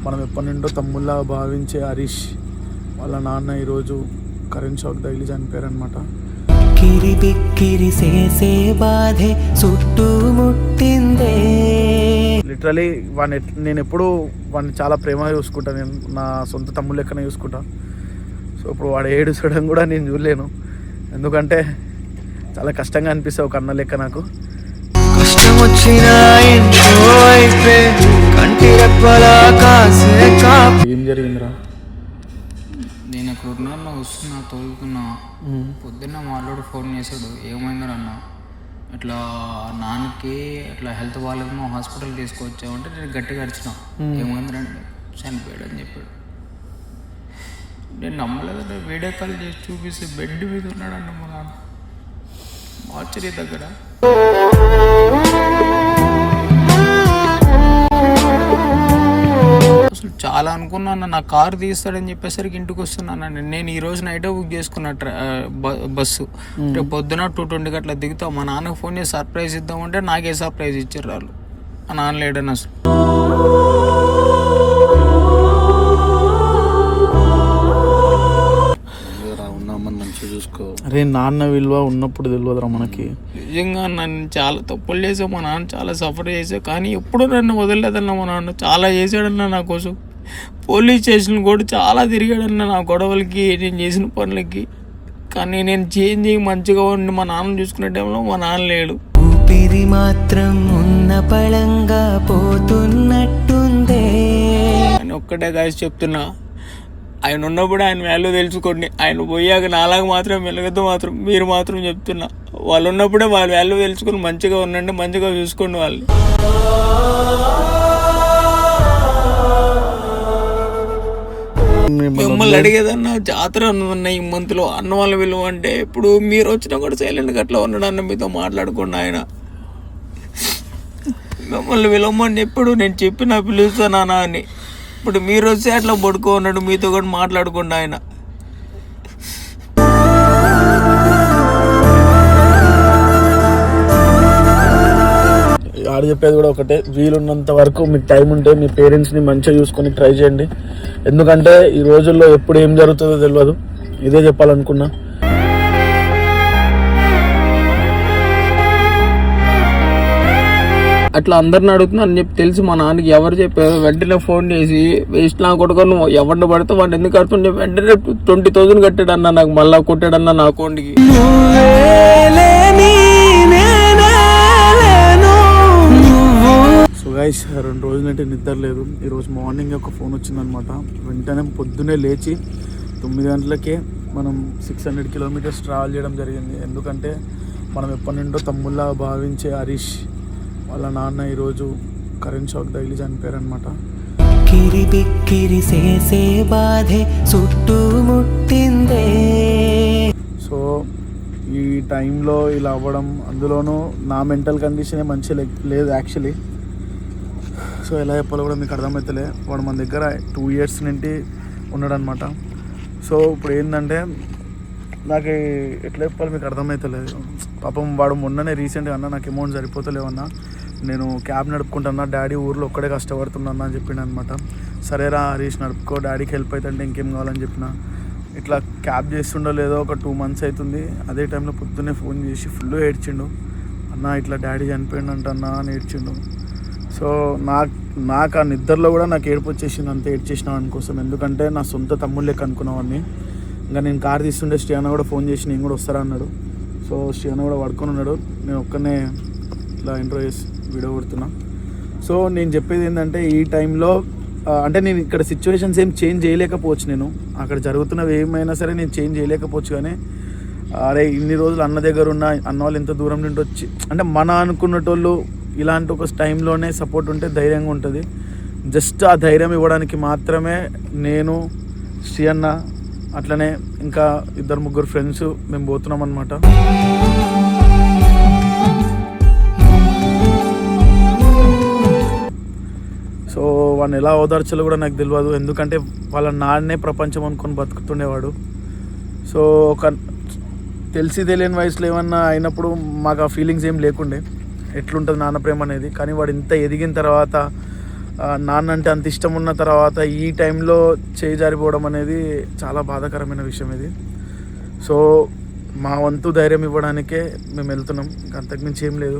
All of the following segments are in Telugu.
మనం ఎప్పటి నుండో తమ్ముళ్ళ భావించే హరీష్ వాళ్ళ నాన్న ఈరోజు కరెంట్ షాక్ తగిలి చనిపోయారనమాట. లిటరలీ నేను ఎప్పుడు వాడిని చాలా ప్రేమగా చూసుకుంటాను. నేను నా సొంత తమ్ముడు లెక్కనే చూసుకుంటా. సో ఇప్పుడు వాడు ఏడుచడం కూడా నేను చూడలేను, ఎందుకంటే చాలా కష్టంగా అనిపిస్తావు ఒక అన్న లెక్క నాకు. ఏం జరిగిందిరా? నేను అక్కడ ఉన్నా వస్తున్నా తోలుకున్నా. పొద్దున్న మాట్లాడు ఫోన్ చేశాడు, ఏమైందని అన్న, ఇట్లా నాన్నకి ఇట్లా హెల్త్ బాగాలేమో హాస్పిటల్ తీసుకొచ్చామంటే నేను గట్టిగా అరిచిన, ఏమైందంటే చనిపోయాడు అని చెప్పాడు. నేను నమ్మలేదంటే వీడియో కాల్ చేసి చూపిస్తే బెడ్ మీద ఉన్నాడన్న మా నాన్న మార్చరీ దగ్గర. అసలు చాలా అనుకున్నాను నా కారు తీస్తాడని చెప్పేసరికి ఇంటికి వస్తున్నాను. నేను ఈరోజు నైటే బుక్ చేసుకున్నా బస్సు. రేపు పొద్దున 2:20 అట్లా దిగుతాం. మా నాన్నకు ఫోన్ చేసి సర్ప్రైజ్ ఇద్దామంటే నాకే సర్ప్రైజ్ ఇచ్చారు వాళ్ళు. మా నాన్న లేడని అసలు. చూసుకో. అరే నాన్న విలువ ఉన్నప్పుడు తెలియదురా మనకి. నిజంగా నన్ను చాలా తప్పులు చేసా, మా నాన్న చాలా సఫర్ చేసా, కానీ ఎప్పుడూ నన్ను వదలలేదన్న మా నాన్న. చాలా చేశాడన్న నా కోసం. పోలీస్ స్టేషన్ కూడా చాలా తిరిగాడన్న నా గొడవలకి, నేను చేసిన పనులకి. కానీ నేను చేంజ్ అయ్యి మంచిగా ఉండి మా నాన్న చూసుకునే టైంలో మా నాన్న లేడు. ఊపిరి మాత్రం ఉన్న పళంగా పోతున్నట్టుందే అని ఒక్కటే కాసి చెప్తున్నా. ఆయన ఉన్నప్పుడు ఆయన వాల్యూ తెలుసుకోండి. ఆయన పోయాక నాలాగా మాత్రం వెలగద్దు మాత్రం మీరు మాత్రం చెప్తున్నా. వాళ్ళు ఉన్నప్పుడే వాళ్ళ వాల్యూ తెలుసుకొని మంచిగా ఉండండి, మంచిగా చూసుకోండి వాళ్ళు. మిమ్మల్ని అడిగేదన్నా జాతర ఉన్న ఈ మంత్లో అన్న వాళ్ళ విలువ అంటే ఇప్పుడు మీరు వచ్చినా కూడా సైలెంట్గా అట్లా ఉన్నాడు అన్న, మీతో మాట్లాడుకోండి. ఆయన మిమ్మల్ని విలువమని ఎప్పుడు నేను చెప్పినా పిలుస్తానా అని. ఇప్పుడు మీరు వచ్చి అట్లా పడుకో ఉన్నాడు, మీతో కూడా మాట్లాడుకోండి. ఆయన ఆడు చెప్పేది కూడా ఒకటే, వీలున్నంత వరకు మీకు టైం ఉంటే మీ పేరెంట్స్ని మంచిగా చూసుకొని ట్రై చేయండి. ఎందుకంటే ఈ రోజుల్లో ఎప్పుడు ఏం జరుగుతుందో తెలియదు. ఇదే చెప్పాలనుకున్నా. అట్లా అందరిని అడుగుతున్నా అని చెప్పి తెలిసి మా నాన్నకి ఎవరు చెప్పారు వెంటనే ఫోన్ చేసి, వేస్ట్ నా కొడుకు నువ్వు ఎవరిని పడితే వాడిని ఎందుకు కడుతుంటే వెంటనే 20,000 కట్టాడన్నా నాకు, మళ్ళా కొట్టాడన్నా నా అకౌంట్కి. సో గైస్ 2 రోజులంటే నిద్ర లేదు. ఈరోజు మార్నింగ్ ఒక ఫోన్ వచ్చిందనమాట. వెంటనే పొద్దున్నే లేచి 9 గంటలకే మనం 600 కిలోమీటర్స్ ట్రావెల్ చేయడం జరిగింది. ఎందుకంటే మనం ఎప్పటి నుండో తమ్ముళ్ళ భావించే హరీష్ వాళ్ళ నాన్న ఈరోజు కరెంట్ షాక్ తగిలి చనిపోయారనమాట. సో ఈ టైంలో ఇలా అవ్వడం, అందులోనూ నా మెంటల్ కండిషనే మంచిగా లేదు యాక్చువల్లీ. సో ఎలా చెప్పాలో కూడా మీకు అర్థమవుతలే. వాడు మన దగ్గర 2 years నుండి ఉన్నాడనమాట. సో ఇప్పుడు ఏంటంటే నాకు ఎట్లా చెప్పాలి మీకు అర్థమవుతలేదు. పాపం వాడు మొన్ననే రీసెంట్గా అన్న నాకు అమౌంట్ సరిపోతలేవన్నా, నేను క్యాబ్ నడుపుకుంటున్నా, డాడీ ఊర్లో ఒక్కడే కష్టపడుతున్నా అని చెప్పిండు అనమాట. సరేరా హరీష్ నడుపుకో, డాడీకి హెల్ప్ అవుతుంటే ఇంకేం కావాలని చెప్పిన. ఇట్లా క్యాబ్ చేస్తుండో లేదో ఒక 2 months అవుతుంది. అదే టైంలో పొద్దున్నే ఫోన్ చేసి ఫుల్ ఏడ్చిండు. అన్న ఇట్లా డాడీ చనిపోయిండు అంటన్నా అని ఏడ్చిండు. సో నాకు ఆ నిద్రలో కూడా నాకు ఏడుపు వచ్చేసింది, అంత ఏడ్చేసిన వాని కోసం. ఎందుకంటే నా సొంత తమ్ముడు లెక్క అనుకున్నవాడిని. ఇంకా నేను కార్ తీస్తుండే శ్రీయాన కూడా ఫోన్ చేసి నేను కూడా వస్తారా అన్నాడు. సో శ్రీయాన కూడా పడుకొని ఉన్నాడు. నేను ఒక్కనే ఇట్లా ఇంట్రో చేసి వీడియో కొడుతున్నా. సో నేను చెప్పేది ఏంటంటే ఈ టైంలో అంటే నేను ఇక్కడ సిచ్యువేషన్స్ ఏం చేంజ్ చేయలేకపోవచ్చు. నేను అక్కడ జరుగుతున్నవి ఏమైనా సరే నేను చేంజ్ చేయలేకపోవచ్చు. కానీ అరే ఇన్ని రోజులు అన్న దగ్గర ఉన్న అన్న వాళ్ళు ఎంత దూరం నుండి వచ్చి, అంటే మన అనుకున్నటోళ్ళు ఇలాంటి ఒక టైంలోనే సపోర్ట్ ఉంటే ధైర్యంగా ఉంటుంది. జస్ట్ ఆ ధైర్యం ఇవ్వడానికి మాత్రమే నేను, శ్రీ అన్న, అట్లనే ఇంకా 2-3 ఫ్రెండ్స్ మేము పోతున్నాం అన్నమాట. సో వాడిని ఎలా ఓదార్చాలో కూడా నాకు తెలియదు. ఎందుకంటే వాళ్ళ నాన్నే ప్రపంచం అనుకొని బతుకుతుండేవాడు. సో ఒక తెలిసి తెలియని వయసులో ఏమన్నా అయినప్పుడు మాకు ఆ ఫీలింగ్స్ ఏం లేకుండే, ఎట్లుంటుంది నాన్న ప్రేమ అనేది. కానీ వాడు ఇంత ఎదిగిన తర్వాత నాన్న అంటే అంత ఇష్టం ఉన్న తర్వాత ఈ టైంలో చేయి జారిపోవడం అనేది చాలా బాధాకరమైన విషయం ఇది. సో మా వంతు ధైర్యం ఇవ్వడానికే మేము వెళ్తున్నాం, అంతకుమించి ఏం లేదు.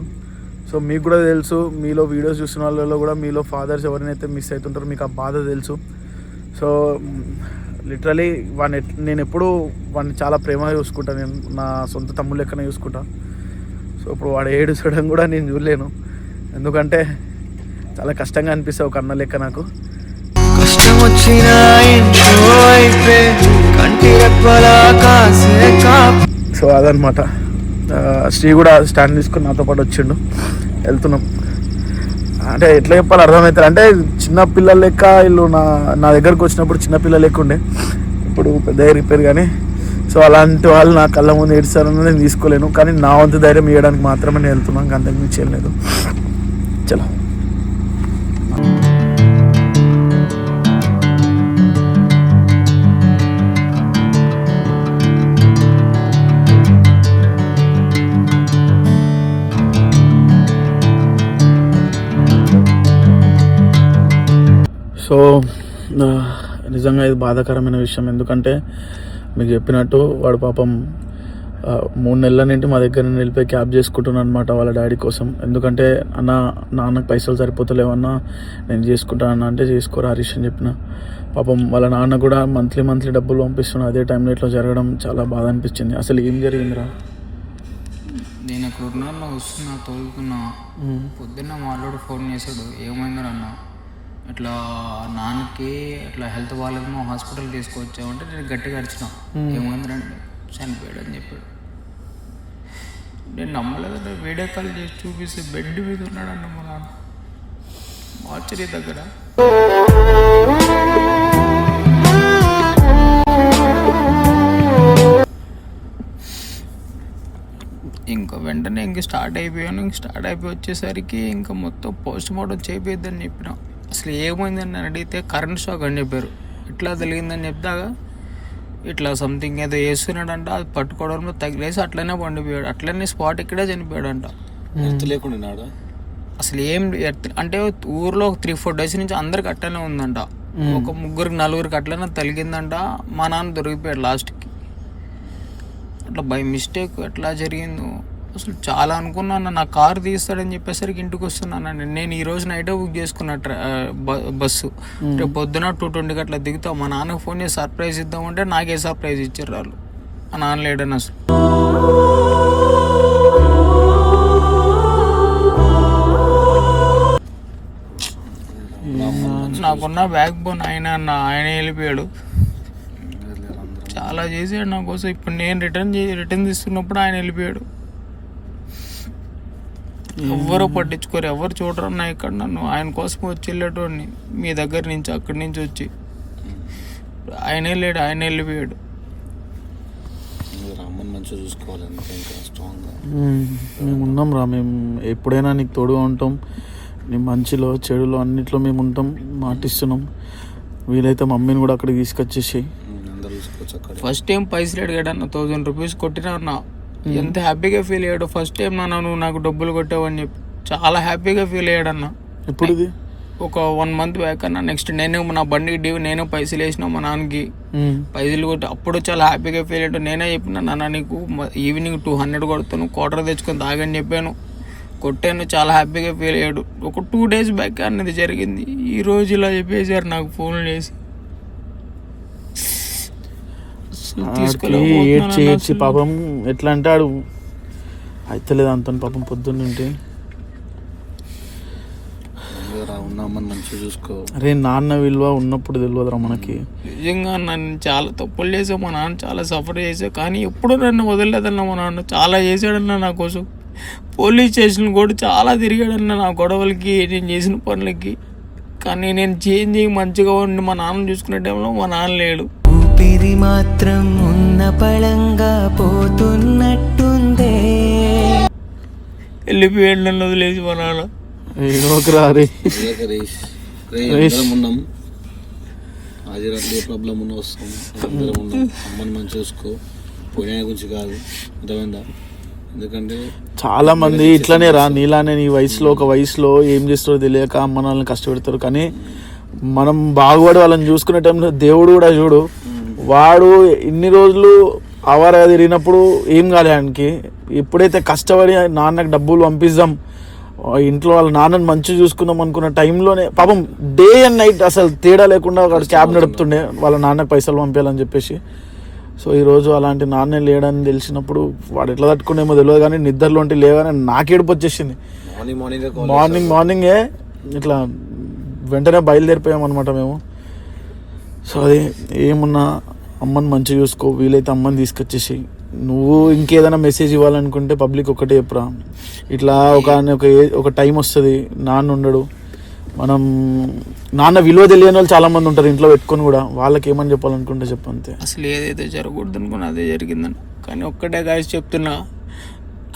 సో మీకు కూడా తెలుసు, మీలో వీడియోస్ చూసిన వాళ్ళలో కూడా మీలో ఫాదర్స్ ఎవరినైతే మిస్ అవుతుంటారో మీకు ఆ బాధ తెలుసు. సో లిటరలీ నేను ఎప్పుడూ వాడిని చాలా ప్రేమగా చూసుకుంటాను, నేను నా సొంత తమ్ముడు లెక్కనే చూసుకుంటాను. సో ఇప్పుడు వాడు ఏడుచడం కూడా నేను చూడలేను, ఎందుకంటే చాలా కష్టంగా అనిపిస్తుంది ఒక అన్న లెక్క నాకు. కష్టం వచ్చిన సో అదనమాట. శ్రీ కూడా స్టాండ్ తీసుకుని నాతో పాటు వచ్చిండు, వెళ్తున్నాం. అంటే ఎట్లా చెప్పాలి అర్థమవుతుంది, అంటే చిన్న పిల్లల లెక్క వీళ్ళు నా దగ్గరకు వచ్చినప్పుడు చిన్న పిల్లల లెక్క ఉండే, ఇప్పుడు పెద్ద రిపేర్. కానీ సో అలాంటి వాళ్ళు నా కళ్ళ ముందు ఏడుస్తారని నేను తీసుకోలేను, కానీ నా వంతు ధైర్యం ఇవ్వడానికి మాత్రమే నేను వెళ్తున్నాను, అంతకు మించి ఏం లేదు. చలో. సో నిజంగా ఇది బాధాకరమైన విషయం, ఎందుకంటే మీకు చెప్పినట్టు వాడు పాపం 3 నెలల నుండి మా దగ్గర వెళ్ళిపోయి క్యాబ్ చేసుకుంటున్నాను అనమాట వాళ్ళ డాడీ కోసం. ఎందుకంటే నాన్నకు పైసలు సరిపోతలేవన్నా నేను చేసుకుంటాను అంటే చేసుకోరా హరీష్ అని చెప్పిన. పాపం వాళ్ళ నాన్న కూడా మంత్లీ డబ్బులు పంపిస్తున్నా, అదే టైంలో ఇట్లా జరగడం చాలా బాధ అనిపించింది. అసలు ఏం జరిగిందిరా? నేను అక్కడ ఉన్నా వస్తున్నా తోలుకున్నా, పొద్దున్న మాలోడు ఫోన్ చేశాడు, ఏమైందని అన్నా, ఇట్లా నాన్నకి ఇట్లా హెల్త్ బాగాలేమో హాస్పిటల్ తీసుకొచ్చామంటే నేను గట్టిగా అరిచిన, ఏమైందంటే చనిపోయాడు అని చెప్పాడు. నేను నమ్మలేదంటే వీడియో కాల్ చేసి చూపిస్తే బెడ్ మీద ఉన్నాడన్న మా నాన్న మార్చరీ దగ్గర. ఇంకా వెంటనే స్టార్ట్ అయిపోయాను. స్టార్ట్ అయిపోయి వచ్చేసరికి ఇంకా మొత్తం పోస్ట్ మార్టం చేపిద్దని చెప్పిన. అసలు ఏమైందని అడిగితే కరెంట్ షాక్ అని చెప్పారు. ఇట్లా తెలిగిందని చెప్తాగా ఇట్లా సంథింగ్ ఏదో వేస్తున్నాడంట, అది పట్టుకోవడంలో తగిలేసి అట్లనే పండిపోయాడు, అట్లనే స్పాట్ ఇక్కడే చనిపోయాడంట. లేకుండా అసలు ఏం అంటే ఊర్లో 3-4 డేస్ నుంచి అందరికి అట్లనే ఉందంట, ఒక 3-4 అట్లనే తగిలిందంట. మా నాన్న దొరికిపోయాడు లాస్ట్కి. అట్లా బై మిస్టేక్ ఎట్లా జరిగిందో అసలు చాలా అనుకున్నాను. నా కారు తీస్తాడని చెప్పేసరికి ఇంటికి వస్తున్నాను. నేను ఈరోజు నైటే బుక్ చేసుకున్నా బస్సు, రేపు పొద్దున 2:20 అట్లా దిగుతాం. మా నాన్నకు ఫోన్ చేసి సర్ప్రైజ్ ఇద్దామంటే నాకే సర్ప్రైజ్ ఇచ్చారు వాళ్ళు. మా నాన్న లేడని అసలు. నాకున్న బ్యాక్ బోన్ ఆయన వెళ్ళిపోయాడు, చాలా చేసాడు నా కోసం. ఇప్పుడు నేను రిటర్న్ తీసుకున్నప్పుడు ఆయన వెళ్ళిపోయాడు. ఎవ్వరూ పట్టించుకోరు, ఎవరు చూడరు అన్న ఇక్కడ నన్ను. ఆయన కోసం వచ్చి వెళ్ళేటోడిని మీ దగ్గర నుంచి, అక్కడి నుంచి వచ్చి. ఆయన వెళ్ళాడు, ఆయన వెళ్ళిపోయాడు. మేము ఉన్నాం రా, మేము ఎప్పుడైనా నీకు తోడుగా ఉంటాం. నీ మంచిలో చెడులో అన్నిట్లో మేము ఉంటాం, మాటిస్తున్నాం. వీలైతే మమ్మీని కూడా అక్కడికి తీసుకొచ్చేసి. ఫస్ట్ టైం పైసలు అడిగాడు అన్న, 1000 రూపీస్ కొట్టినా అన్న. ఎంత హ్యాపీగా ఫీల్ అయ్యాడు. ఫస్ట్ టైం నువ్వు నాకు డబ్బులు కొట్టావని చెప్పి చాలా హ్యాపీగా ఫీల్ అయ్యాడు అన్న. ఇప్పుడు ఇది ఒక 1 మంత్ బ్యాక్ అన్న. నెక్స్ట్ నేను నా బండికి డ్యూ, నేను పైసలు వేసిన మా నాన్నకి పైసలు కొట్టి, అప్పుడు చాలా హ్యాపీగా ఫీల్ అయ్యాడు. నేనే చెప్పిన, నాన్న నీకు ఈవినింగ్ 200 కొడతాను, క్వార్టర్ తెచ్చుకొని తాగని చెప్పాను. కొట్టాను, చాలా హ్యాపీగా ఫీల్ అయ్యాడు. ఒక 2 డేస్ బ్యాక్ అన్నది జరిగింది. ఈ రోజు ఇలా చెప్పేశారు నాకు ఫోన్ చేసి. ఏడ్చి పాపం ఎట్లా అంటే ఆడు అయితలేదు అంత పాపం పొద్దున్నుంటే. అరే నాన్న విలువ ఉన్నప్పుడు తెలియదురా మనకి. నిజంగా నన్ను చాలా తప్పులు చేసా, మా నాన్న చాలా సఫర్ చేసా, కానీ ఎప్పుడు నన్ను వదలలేదన్న మా నాన్న. చాలా చేశాడన్న నా కోసం. పోలీస్ స్టేషన్ కూడా చాలా తిరిగాడన్న నా గొడవలకి, నేను చేసిన పనులకి. కానీ నేను చేంజ్ మంచిగా ఉండి మా నాన్న చూసుకునే టైంలో మా నాన్న లేడు. ఊపిరి మాత్రం ఉన్న పళంగా పోతున్నట్టుందే. వెళ్ళిపోయాడు నన్ను వదిలేసి మా నాన్న. ప్రాబ్లం ఉన్న వస్తాం, అమ్మని మంచి చూసుకో, పోయిన గురించి కాదు, అర్థమైందా? ఎందుకంటే చాలా మంది ఇట్లనే రా, నీలానే నీ వయసులో ఒక వయసులో ఏం చేస్తారో తెలియక అమ్మ నాన్నని కష్టపెడతారు. కానీ మనం బాగుపడి వాళ్ళని చూసుకునే టైంలో దేవుడు కూడా చూడు, వాడు ఇన్ని రోజులు అవారగా తిరిగినప్పుడు ఏం కాలే ఆయనకి. ఎప్పుడైతే కష్టపడి నాన్నకి డబ్బులు పంపిద్దాం, ఇంట్లో వాళ్ళ నాన్నని మంచిగా చూసుకుందాం అనుకున్న టైంలోనే పాపం డే అండ్ నైట్ అసలు తేడా లేకుండా వాడు క్యాబ్ నడుపుతుండే వాళ్ళ నాన్నకి పైసలు పంపించాలని చెప్పేసి. సో ఈరోజు అలాంటి నాన్నే లేడని తెలిసినప్పుడు వాడు ఎట్లా తట్టుకునేమో తెలియదు. కానీ నిద్రలో ఉంటే లేవని నాకు ఏడుపు వచ్చేసింది. మార్నింగే ఇట్లా వెంటనే బయలుదేరిపోయామన్నమాట మేము. సో అది ఏమున్నా అమ్మని మంచిగా చూసుకో, వీలైతే అమ్మని తీసుకొచ్చేసి. నువ్వు ఇంకేదైనా మెసేజ్ ఇవ్వాలనుకుంటే పబ్లిక్ ఒకటే చెప్పురా, ఇట్లా ఒక టైం వస్తుంది నాన్న ఉండడు. మనం నాన్న విలువ తెలియని వాళ్ళు చాలా మంది ఉంటారు ఇంట్లో పెట్టుకొని కూడా, వాళ్ళకి ఏమని చెప్పాలనుకుంటే చెప్పంతే. అసలు ఏదైతే జరగకూడదు అనుకున్నా అదే జరిగిందని. కానీ ఒక్కటే గాయస్ చెప్తున్నా,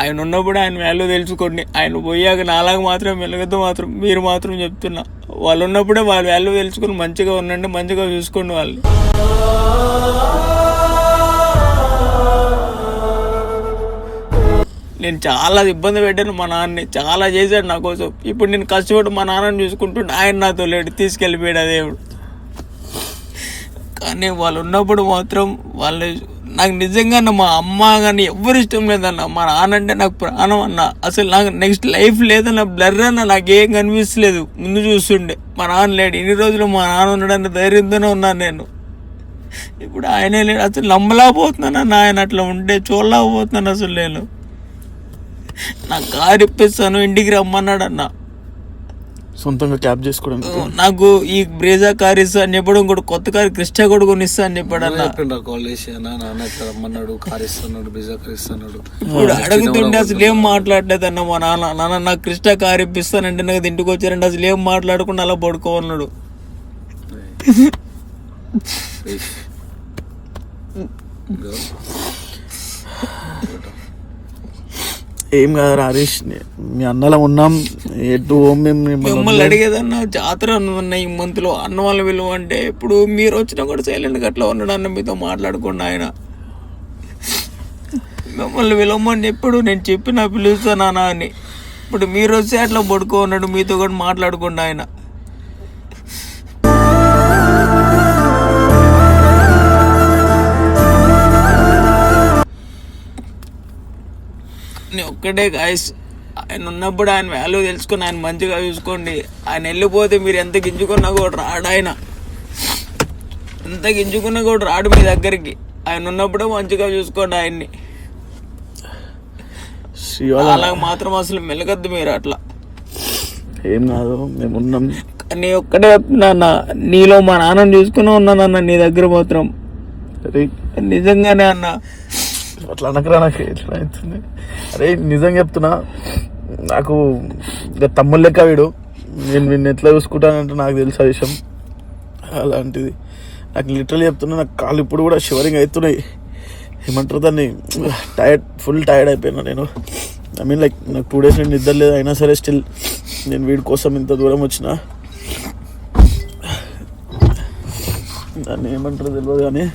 ఆయన ఉన్నప్పుడు ఆయన వాల్యూ తెలుసుకోండి. ఆయన పోయాక నాలాగా మాత్రం వెలగద్దు మాత్రం మీరు మాత్రం చెప్తున్నా, వాళ్ళు ఉన్నప్పుడే వాళ్ళ వాల్యూ తెలుసుకొని మంచిగా ఉండండి, మంచిగా చూసుకోండి వాళ్ళు. నేను చాలా ఇబ్బంది పెట్టాను మా నాన్నని, చాలా చేశాడు నా కోసం. ఇప్పుడు నేను కష్టపడి మా నాన్నని చూసుకుంటుంటే ఆయన నాతో లేడు, తీసుకెళ్ళిపోయాడు దేవుడు. కానీ వాళ్ళు ఉన్నప్పుడు మాత్రం వాళ్ళు నాకు నిజంగా మా అమ్మ కానీ ఎవరు ఇష్టం లేదన్న. మా నాన్న అంటే నాకు ప్రాణం అన్న. అసలు నాకు నెక్స్ట్ లైఫ్ లేదన్న, బ్లర్ అన్న, నాకేం కనిపిస్తలేదు. ముందు చూస్తుండే మా నాన్న లేడు. ఇన్ని రోజులు మా నాన్న ఉన్నాడన్న ధైర్యంతోనే ఉన్నాను నేను. ఇప్పుడు ఆయనే లేడు. అసలు నమ్మలేకపోతున్నాను ఆయన అట్లా ఉంటే, చూడలేకపోతున్నాను అసలు నేను. నాకు కారు ఇప్పిస్తాను ఇంటికి రమ్మన్నాడు అన్న, సొంతంగా క్యాబ్ చేసుకోవడం. నాకు ఈ బ్రేజా కార్ ఇస్తా అని చెప్పాడు, ఇంకోటి కొత్త కారు క్రిస్టా కూడా కొనిస్తా అని చెప్పాడు అన్న. కాల్ చేసి నాన్న ఇట్లా రమ్మన్నాడు, కార్ ఇస్తున్నాడు, బ్రేజా కార్ ఇస్తున్నాడు. ఇప్పుడు అడుగుతుంటే అసలు ఏం మాట్లాడలేదు అన్న మా నాన్న. నాన్న నాకు క్రిస్టా కార్ ఇప్పిస్తానంటే నాకు ఇంటికి వచ్చారంటే అసలు ఏం మాట్లాడకుండా అలా పడుకోన్నాడు. ఏం కాదు హరీష్, మీ అన్నలా ఉన్నాం. ఎటు మిమ్మల్ని అడిగేదన్న, జాతర ఉన్న ఈ మంత్లో అన్న వాళ్ళ విలువ అంటే ఇప్పుడు మీరు వచ్చినా కూడా సైలెంట్గా అట్లా ఉన్నాడు అన్న, మీతో మాట్లాడకుండా ఆయన. మిమ్మల్ని విలువమని ఎప్పుడు నేను చెప్పినా పిలుస్తానా అని. ఇప్పుడు మీరు వస్తే అట్లా పడుకో ఉన్నాడు, మీతో కూడా మాట్లాడకుండా ఆయన. ఒక్కటే గాయస్, ఆయన ఉన్నప్పుడు ఆయన వాల్యూ తెలుసుకొని ఆయన మంచిగా చూసుకోండి. ఆయన వెళ్ళిపోతే మీరు ఎంత గింజుకున్నా కూడా రాడు. ఆయన ఎంత గింజుకున్నా కూడా రాడు మీ దగ్గరికి. ఆయన ఉన్నప్పుడే మంచిగా చూసుకోండి ఆయన్ని. అలా మాత్రం అసలు మెలగద్దు మీరు అట్లా. ఏం కాదు, మేము ఉన్నాం. కానీ ఒక్కటే చెప్తున్నా, నీలో మా నాన్నని చూసుకునే ఉన్నానన్న నీ దగ్గర మాత్రం. నిజంగానే అన్న, అట్లా అనకరా, నాకు ఎట్లా అవుతుంది. అరే నిజంగా చెప్తున్నా, నాకు తమ్ముడు లెక్క వీడు. నేను వీడిని ఎట్లా చూసుకుంటానంటే నాకు తెలుసు ఆ విషయం. అలాంటిది నాకు లిటరల్లీ చెప్తున్నా, నాకు కాళ్ళు ఇప్పుడు కూడా షివరింగ్ అవుతున్నాయి. ఏమంటారు దాన్ని, ఫుల్ టైర్డ్ అయిపోయినా నేను. ఐ మీన్ లైక్ నాకు 2 days నేను నిద్ర లేదు. అయినా సరే స్టిల్ నేను వీడి కోసం ఇంత దూరం వచ్చిన. దాన్ని ఏమంటారో తెలియదు కానీ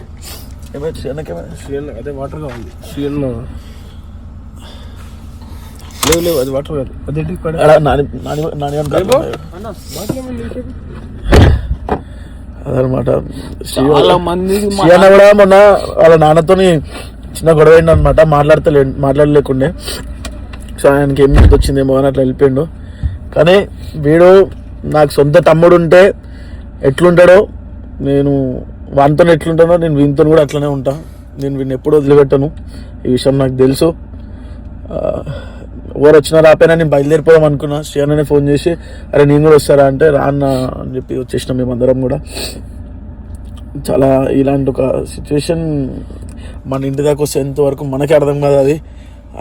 అదే వాటర్ కావాలి. శ్రీయన్న లేవు అది వాటర్ కాదు, అదనమాట. చాలా మంది శ్రీయన్న కూడా మొన్న వాళ్ళ నాన్నతోని చిన్న గొడవ అయింది అనమాట. మాట్లాడలేకుండే. సో ఆయనకి ఏం వచ్చిందేమో అని అట్లా వెళ్ళిపోయిండు. కానీ వీడు నాకు సొంత తమ్ముడు ఉంటే ఎట్లుంటాడో, నేను వానితో ఎట్లుంటానో నేను వీనితో కూడా అట్లనే ఉంటా. నేను వీడిని ఎప్పుడు వదిలిపెట్టాను. ఈ విషయం నాకు తెలుసు. ఎవరు వచ్చినా రాపోయినా నేను బయలుదేరిపోదాం అనుకున్నా. శ్రీయన్ననే ఫోన్ చేసి, అరే నేను కూడా వస్తారా అంటే, రాన్న అని చెప్పి వచ్చేసినాం మేమందరం కూడా. చాలా ఇలాంటి ఒక సిచ్యువేషన్ మన ఇంటి దాకా వచ్చేంత వరకు మనకే అర్థం కాదు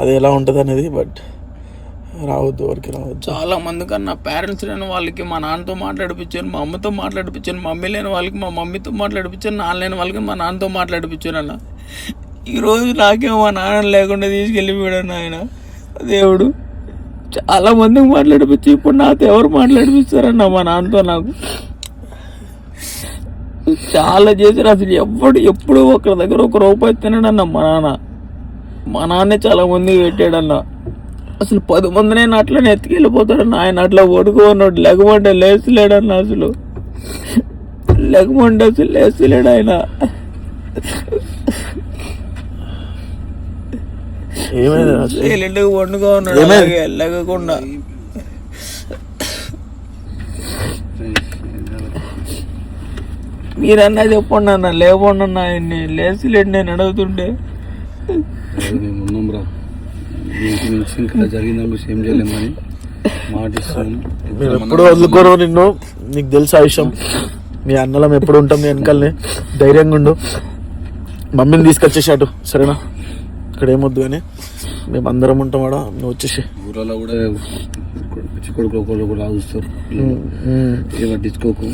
అది ఎలా ఉంటుంది అనేది. బట్ రావద్దు, ఎవరికి రావద్దు. చాలా మంది కన్నా పేరెంట్స్ లేని వాళ్ళకి మా నాన్నతో మాట్లాడిపించాను, మా అమ్మతో మాట్లాడిపించాను, మమ్మీ లేని వాళ్ళకి మా మమ్మీతో మాట్లాడిపించాను, నాన్న లేని వాళ్ళకి మా నాన్నతో మాట్లాడిపించాను అన్న. ఈరోజు నాకేమో మా నాన్న లేకుండా తీసుకెళ్ళిపోయాడు ఆయన దేవుడు. చాలా మందికి మాట్లాడిపించి ఇప్పుడు నాతో ఎవరు మాట్లాడిపిస్తారన్న మా నాన్నతో. నాకు చాలా చేశారు. అసలు ఎప్పుడు ఒకరి దగ్గర 1 రూపాయి తినడన్న మా నాన్న. మా నాన్నే చాలా మంది పెట్టాడన్న. అసలు 10 మంది నేను అట్లనే ఎత్తుకెళ్ళిపోతాడన్న. ఆయన అట్లా పడుకోన్నాడు, లేకమంటే లేస్తలేడన్న. అసలు లేకమంటే అసలు లేస్తలేడు ఆయన. ఏమైంది వండుగా ఉన్నాడు లేకుండా. మీరన్నా చెప్పండి అన్న, లేకుండా అన్న ఆయన్ని. లేస్తలేడు నేను అడుగుతుంటే. ఇంకా జరిగిన ఏం చేయలేమని మాటిస్తాను. మేము ఎప్పుడు వదులుకోరు నిన్ను, నీకు తెలుసు ఆ విషయం. మీ అన్నలం ఎప్పుడు ఉంటాం నీ వెనకాలనే. ధైర్యంగా ఉండు. మమ్మీని తీసుకొచ్చేసాడు సరేనా? ఇక్కడ ఏమొద్దు కానీ మేము అందరం ఉంటాం ఆడ, నువ్వు వచ్చేసి. ఊళ్ళో కూడా పిచ్చి కొడుకు ఒకళ్ళు కూడా ఆగుస్తారు. ఏ పట్టించుకోకు,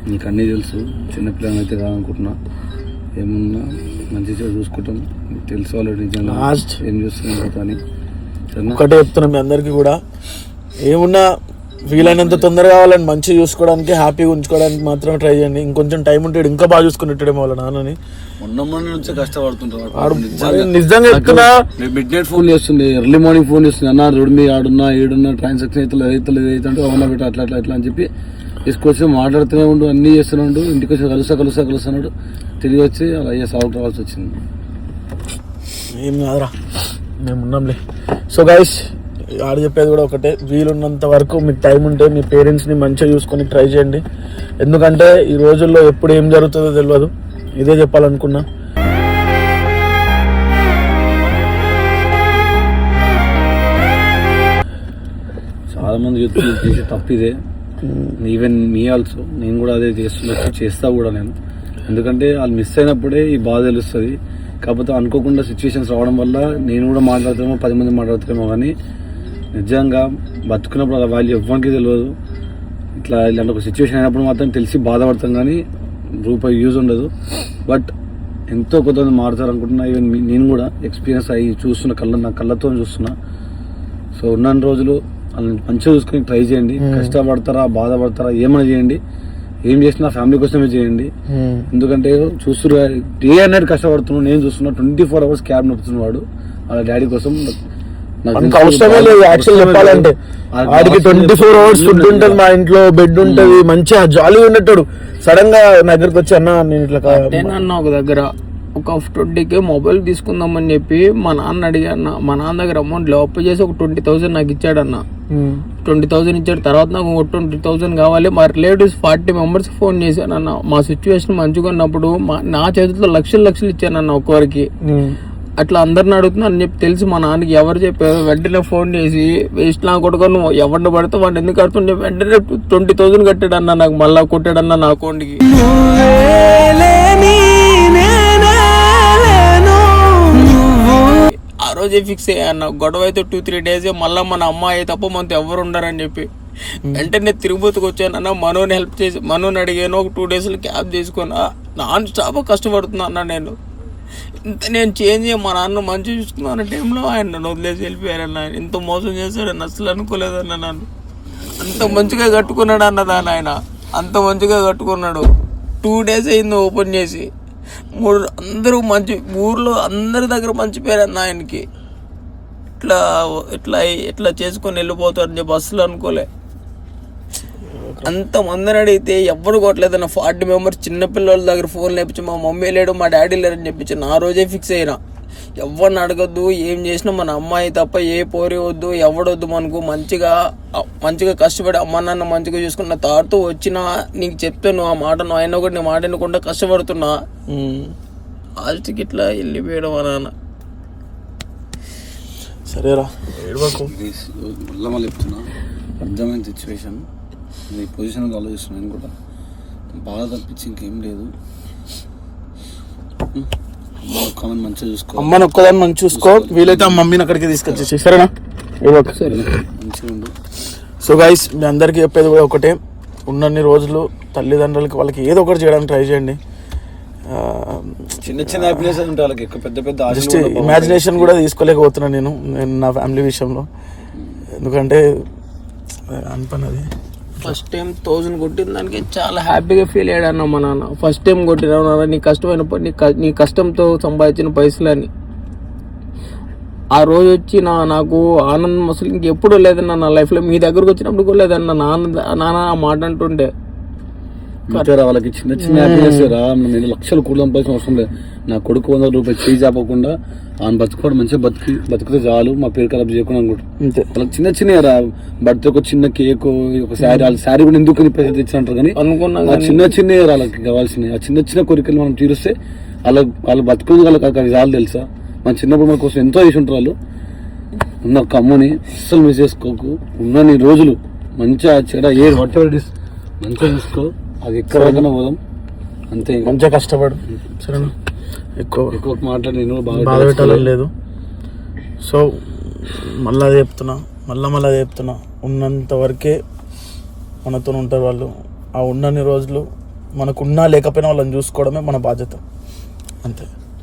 నీకు అన్నీ తెలుసు. చిన్నపిల్లలు అయితే కాదనుకుంటున్నా. ఏమున్నా మంచిగా చూసుకుంటాం. తెలుసు వాళ్ళు నిజంగా ఏం చూస్తున్నాం అని. ఒకటే చెప్తున్నాం మీ అందరికీ కూడా, ఏమున్నా వీలైనంత తొందరగా వాళ్ళని మంచిగా చూసుకోవడానికి, హ్యాపీగా ఉంచుకోవడానికి మాత్రమే ట్రై చేయండి. ఇంకొంచెం టైం ఉంటాడు, ఇంకా బాగా చూసుకునేటాడేమో వాళ్ళ నాన్నని. మొన్న నుంచే కష్టపడుతుంటారు. నిజంగా చెప్తున్నా. మిడ్ నైట్ ఫోన్ చేస్తుంది, ఎర్లీ మార్నింగ్ ఫోన్ చేస్తుంది. అన్న రోడ్డు ఆడున్నా ఏడున్నా ట్రాన్సాక్షన్ అవుతుంది అవుతుంటే అవునా పెట్ట అట్లా అట్లా అట్లా అని చెప్పి తీసుకొచ్చి మాట్లాడుతూనే ఉండు, అన్నీ చేస్తూనే ఉండు. ఇంటికి వచ్చి కలుస్తున్నాడు. తిరిగి వచ్చి అలా అయ్యే సాగు రావాల్సి వచ్చింది. ఏం కాదురా, మేము ఉన్నాంలే. సో గైస్, ఆడ చెప్పేది కూడా ఒకటే, వీలున్నంత వరకు మీకు టైం ఉంటే మీ పేరెంట్స్ని మంచిగా చూసుకొని ట్రై చేయండి. ఎందుకంటే ఈ రోజుల్లో ఎప్పుడు ఏం జరుగుతుందో తెలియదు. ఇదే చెప్పాలనుకున్నా. చాలా మంది చేసే తప్పు ఇదే. ఈవెన్ మీ ఆల్సో, నేను కూడా అదే చేస్తా కూడా నేను. ఎందుకంటే వాళ్ళు మిస్ అయినప్పుడే ఈ బాధ తెలుస్తుంది. కాకపోతే అనుకోకుండా సిచ్యువేషన్స్ రావడం వల్ల నేను కూడా మాట్లాడుతామో 10 మంది మాట్లాడుతామో, కానీ నిజంగా బతుకున్నప్పుడు అలా వాల్యూ ఎవ్వరికి తెలియదు. ఇలాంటి ఒక సిచ్యువేషన్ అయినప్పుడు మాత్రం తెలిసి బాధపడతాం, కానీ రూపాయి యూజ్ ఉండదు. బట్ ఎంతో కొంతమంది మారుతారు అనుకుంటున్నా. ఈవెన్ నేను కూడా ఎక్స్పీరియన్స్ అయ్యి చూస్తున్నా, నా కళ్ళతో చూస్తున్నా. సో ఉన్న రోజులు వాళ్ళని మంచిగా చూసుకొని ట్రై చేయండి. కష్టపడతారా, బాధపడతారా, ఏమైనా చేయండి. ఏం చేసినా ఫ్యామిలీ కోసమే చేయండి. ఎందుకంటే చూస్తున్నా డే అండ్ నైట్ కష్టపడుతున్నాడు. నేను చూస్తున్నా 24 hours క్యాబ్ నడుపుతున్నాడు వాడు వాళ్ళ డాడీ కోసం. అవసరమే లేదు యాక్చువల్ చెప్పాలంటే. వాడికి 24 hours ఫుడ్ ఉంటుంది, మా ఇంట్లో బెడ్ ఉంటుంది, మంచిగా జాలీ ఉన్నట్టు. సడన్ గా నా దగ్గరకు వచ్చి అన్న నేను ఇట్లా ఒక దగ్గర ఒక 20K మొబైల్ తీసుకుందామని చెప్పి మా నాన్న అడిగాన్న. మా నాన్న దగ్గర అమౌంట్ అప్పు చేసి ఒక 20,000 నాకు ఇచ్చాడన్న. 20,000 ఇచ్చాడు. తర్వాత నాకు 20,000 కావాలి. మా రిలేటివ్స్ 40 members ఫోన్ చేశానన్న. మా సిచ్యువేషన్ మంచిగా ఉన్నప్పుడు నా చేతుల్లో లక్షలు ఇచ్చానన్న ఒక్కరికి. అట్లా అందరిని అడుగుతున్నా అని చెప్పి తెలిసి మా నాన్నకి ఎవరు చెప్పారు, వెంటనే ఫోన్ చేసి వేస్ట్ నా కొడుకు నువ్వు ఎవరిని పడితే వాడిని ఎందుకు కడుతుంటే వెంటనే 20,000 కట్టాడన్న. నాకు మళ్ళా కొట్టాడన్న నా అకౌంట్కి. ఆ రోజే ఫిక్స్ అయ్యాన్న. గొడవ అయితే 2-3 days మళ్ళీ మన అమ్మాయి తప్ప మనతో ఎవరు ఉండరని చెప్పి వెంటనే తిరుపతికి వచ్చానన్న. మనోని హెల్ప్ చేసి మనోని అడిగాను. ఒక 2 days క్యాబ్ తీసుకున్నా. నాన్న చాలా కష్టపడుతున్నా అన్న. నేను చేంజ్ చేయ మా నాన్న మంచిగా చూసుకున్నాను టైంలో ఆయన నన్ను వదిలేసి వెళ్ళిపోయారన్న. ఇంత మోసం చేశాడని అసలు అనుకోలేదన్న. నన్ను అంత మంచిగా కట్టుకున్నాడు అన్న దాన్ని ఆయన. అంత మంచిగా కట్టుకున్నాడు. 2 days అయింది ఓపెన్ చేసి. అందరూ మంచి ఊర్లో అందరి దగ్గర మంచి పేరు అన్న ఆయనకి. ఇట్లా చేసుకొని వెళ్ళిపోతారని చెప్పి అసలు అనుకోలే. అంతమందిని అడిగితే ఎవరు కొట్టలేదన్న. 40 members చిన్నపిల్లల దగ్గర ఫోన్ లేపించి మా మమ్మీ లేడు, మా డాడీ లేరని చెప్పించి నా రోజే ఫిక్స్ అయినా. ఎవరిని అడగద్దు, ఏం చేసినా మన అమ్మాయి తప్ప ఏ పోరి వద్దు, ఎవడొద్దు. మనకు మంచిగా కష్టపడి అమ్మ నాన్న మంచిగా చూసుకున్న తాడుతూ వచ్చినా నీకు చెప్తాను ఆ మాట. నువ్వు అయినా కూడా నీ మాట వినకుండా కష్టపడుతున్నా. లాస్ట్కి ఇట్లా వెళ్ళిపోయడం మా నాన్న. సరేరా మళ్ళీ చెప్తున్నా, అర్థమైన సిచ్యువేషన్. ఈ పొజిషన్ ఆలోచిస్తున్నాను నేను కూడా. బాగా తప్పించి ఇంకేం లేదు. మంచిగా చూసుకో, అమ్మని ఒక్కదాన్ని మంచి చూసుకో. వీలైతే ఆ మమ్మీని అక్కడికి తీసుకొచ్చేసి సరేనా? మంచిగా ఉండు. సో గైస్, మీ అందరికీ చెప్పేది కూడా ఒకటే, ఉన్నన్ని రోజులు తల్లిదండ్రులకి వాళ్ళకి ఏదో ఒకటి చేయడానికి ట్రై చేయండి. చిన్న హ్యాపీనెస్ ఉంటాయి వాళ్ళకి, పెద్ద జస్ట్ ఇమాజినేషన్ కూడా తీసుకోలేకపోతున్నాను నేను నా ఫ్యామిలీ విషయంలో. ఎందుకంటే అనిపన్నది ఫస్ట్ టైం 1000 కొట్టిన దానికి చాలా హ్యాపీగా ఫీల్ అయ్యాడన్న మా నాన్న. ఫస్ట్ టైం కొట్టినా నీ కష్టమైన నీ కష్టంతో సంపాదించిన పైసలు అని ఆ రోజు వచ్చి నాకు ఆనందం అసలు ఇంకెప్పుడు లేదన్న నా లైఫ్లో. మీ దగ్గరకు వచ్చినప్పుడు కూడా లేదన్న నాన్న ఆ మాట అంటుండే. వాళ్ళకి చిన్న చిన్న హ్యాపీనెస్ రా. నేను లక్షలు కూడా సంపాదించిన అవసరం లేదు. నా కొడుకు 100 రూపాయలు చేయి చాపకుండా ఆయన బతుకోవడం మంచిగా బతికితే చాలు, మా పేరు ఖరాబ్ చేయకుండా అనుకుంటా. వాళ్ళకి చిన్న చిన్న రా, బర్త్డే ఒక చిన్న కేక్, ఒక శారీ, వాళ్ళ శారీ కూడా ఎందుకు పైసలు తెచ్చినట్టు కానీ అనుకున్నా. చిన్న చిన్న వాళ్ళకి కావాల్సినవి ఆ చిన్న చిన్న కోరికలు మనం తీరుస్తే వాళ్ళు బతుకులు వాళ్ళకి అది చాలు తెలుసా. మన చిన్నప్పుడు మన కోసం ఎంతో చేసి ఉంటారు వాళ్ళు. ఉన్న ఒక అమ్మని అస్సలు మిస్ చేసుకోకు. ఉన్న నీ రోజులు మంచిగా చెడ ఏ వాట్ ఎవర్ ఇట్ ఇస్ మంచిగా చూసుకో. అది ఎక్కడికైనా పోదాం అంతే. మంచిగా కష్టపడు సరేనా. ఎక్కువ మాట్లాడి నేను బాధ పెట్టాలని లేదు. సో మళ్ళీ చెప్తున్నా ఉన్నంత వరకే మనతో ఉంటారు వాళ్ళు. ఆ ఉన్నన్ని రోజులు మనకున్నా లేకపోయినా వాళ్ళని చూసుకోవడమే మన బాధ్యత అంతే.